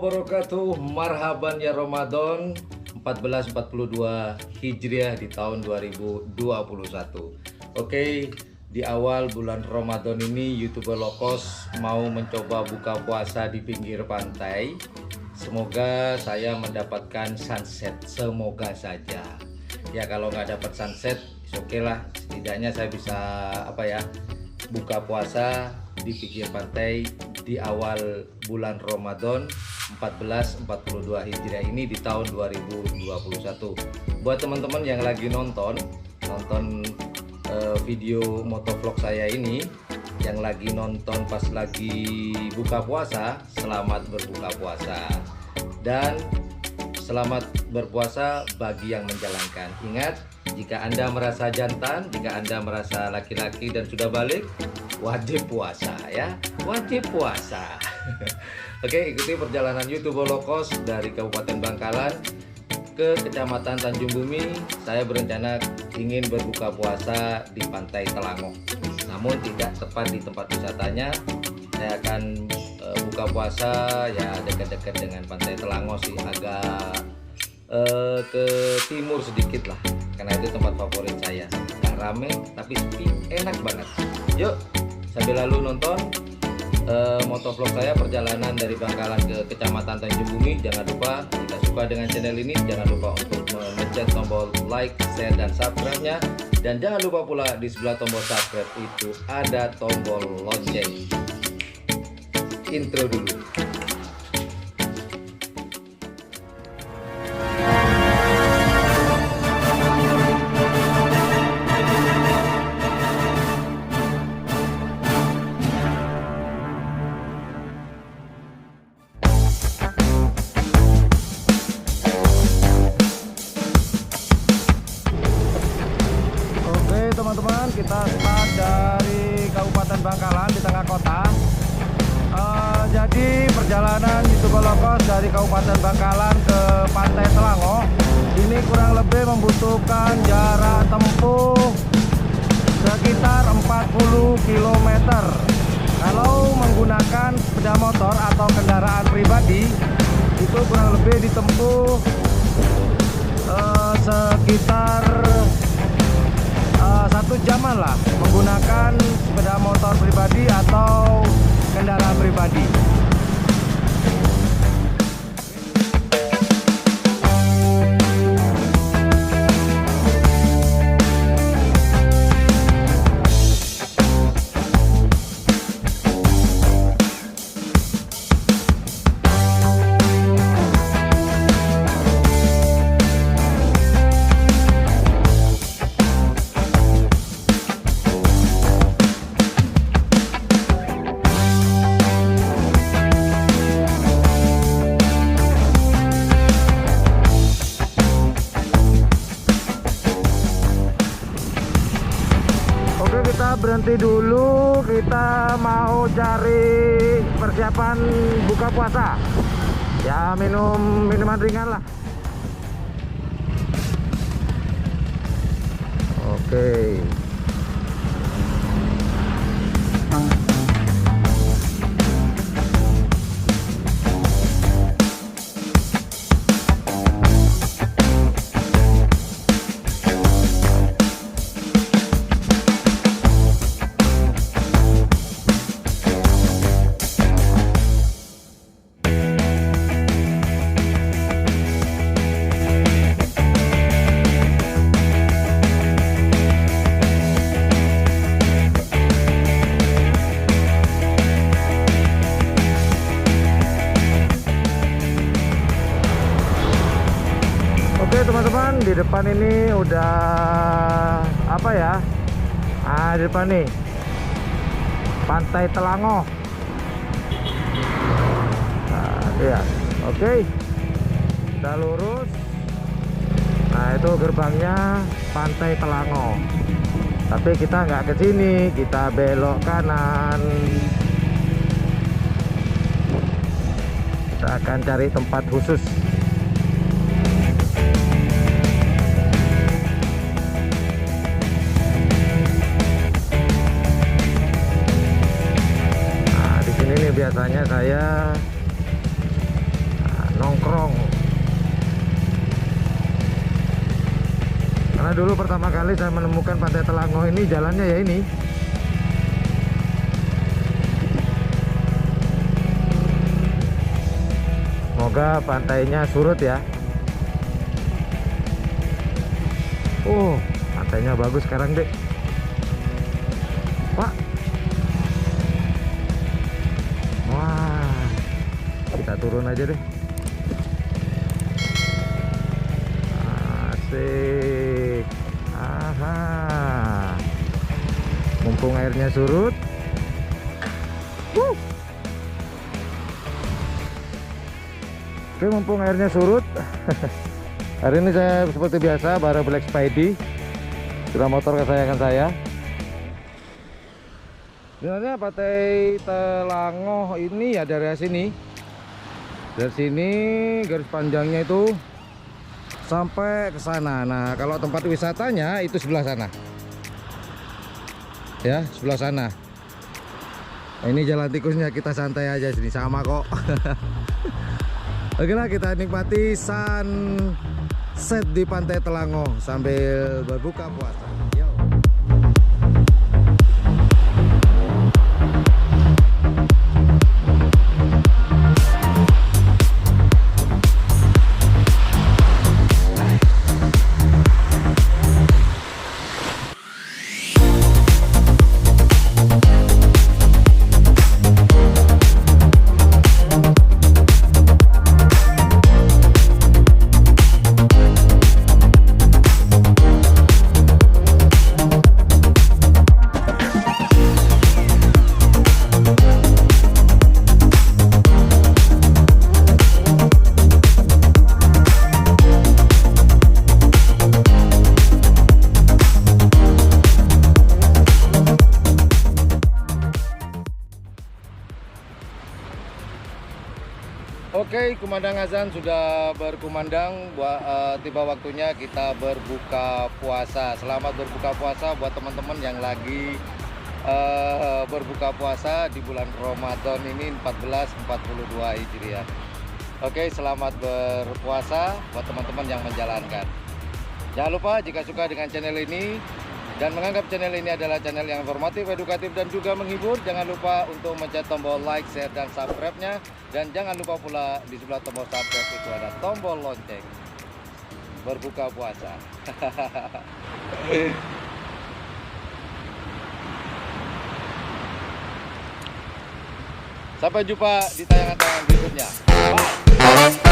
wabarakatuh. Marhaban ya Ramadan 1442 Hijriah di tahun 2021. Oke, di awal bulan Ramadan ini YouTuber Lokos mau mencoba buka puasa di pinggir pantai. Semoga saya mendapatkan sunset, semoga saja. Ya kalau nggak dapat sunset, oke lah. Setidaknya saya bisa buka puasa di pinggir pantai di awal bulan Ramadan 1442 Hijriah ini di tahun 2021. Buat teman-teman yang lagi nonton video motovlog saya ini, yang lagi nonton pas lagi buka puasa, selamat berbuka puasa dan selamat berpuasa bagi yang menjalankan. Ingat, jika Anda merasa jantan, jika Anda merasa laki-laki dan sudah balik, wajib puasa ya, wajib puasa. Oke, ikuti perjalanan YouTuber Lokos dari Kabupaten Bangkalan ke Kecamatan Tanjung Bumi. Saya berencana ingin berbuka puasa di Pantai Telango, namun tidak tepat di tempat wisatanya. Saya akan buka puasa ya dekat-dekat dengan Pantai Telango sih, agak ke timur sedikit lah, karena itu tempat favorit saya. Gak rame tapi sepi, enak banget. Yuk, sambil lalu nonton motovlog saya perjalanan dari Bangkalan ke Kecamatan Tanjung Bumi. Jangan lupa, jika suka dengan channel ini, jangan lupa untuk mencet tombol like, share, dan subscribe-nya. Dan jangan lupa pula di sebelah tombol subscribe itu ada tombol lonceng. Intro dulu. Teman-teman, kita start dari Kabupaten Bangkalan di tengah kota. Jadi perjalanan YouTuber Lokos dari Kabupaten Bangkalan ke Pantai Telango ini kurang lebih membutuhkan jarak tempuh sekitar 40 km. Kalau menggunakan sepeda motor atau kendaraan pribadi itu kurang lebih ditempuh sekitar 1 jaman lah, menggunakan sepeda motor pribadi atau kendaraan pribadi. Berhenti dulu, kita mau cari persiapan buka puasa ya, minum minuman ringan lah. Oke. Oke teman-teman, di depan ini udah di depan nih Pantai Telango. Nah, lihat. Oke, kita lurus. Nah, itu gerbangnya Pantai Telango. Tapi kita nggak ke sini, kita belok kanan. Kita akan cari tempat khusus. Biasanya saya nongkrong. Karena dulu pertama kali saya menemukan Pantai Telango ini, jalannya ya ini. Semoga pantainya surut ya. Pantainya bagus sekarang, Dek. Pak. Wah. Kita turun aja deh. Asik. Aha. Mumpung airnya surut. Oke, mumpung airnya surut. Hari ini saya seperti biasa bawa Black Spidey, sudah motor kesayangan saya. Sebenarnya Pantai Telango ini ya dari sini. Dari sini garis panjangnya itu sampai ke sana. Nah, kalau tempat wisatanya itu sebelah sana. Ya, sebelah sana. Nah, ini jalan tikusnya, kita santai aja sini, sama kok. Oke lah, kita nikmati sunset di Pantai Telango sambil berbuka puasa. Yo. Oke, kumandang azan sudah berkumandang. Tiba waktunya kita berbuka puasa. Selamat berbuka puasa buat teman-teman yang lagi berbuka puasa di bulan Ramadan ini 1442 Hijriah. Oke, selamat berpuasa buat teman-teman yang menjalankan. Jangan lupa jika suka dengan channel ini dan menganggap channel ini adalah channel yang informatif, edukatif, dan juga menghibur, jangan lupa untuk mencet tombol like, share, dan subscribe-nya. Dan jangan lupa pula di sebelah tombol subscribe itu ada tombol lonceng. Berbuka puasa. Sampai jumpa di tayangan-tayangan berikutnya. Bye.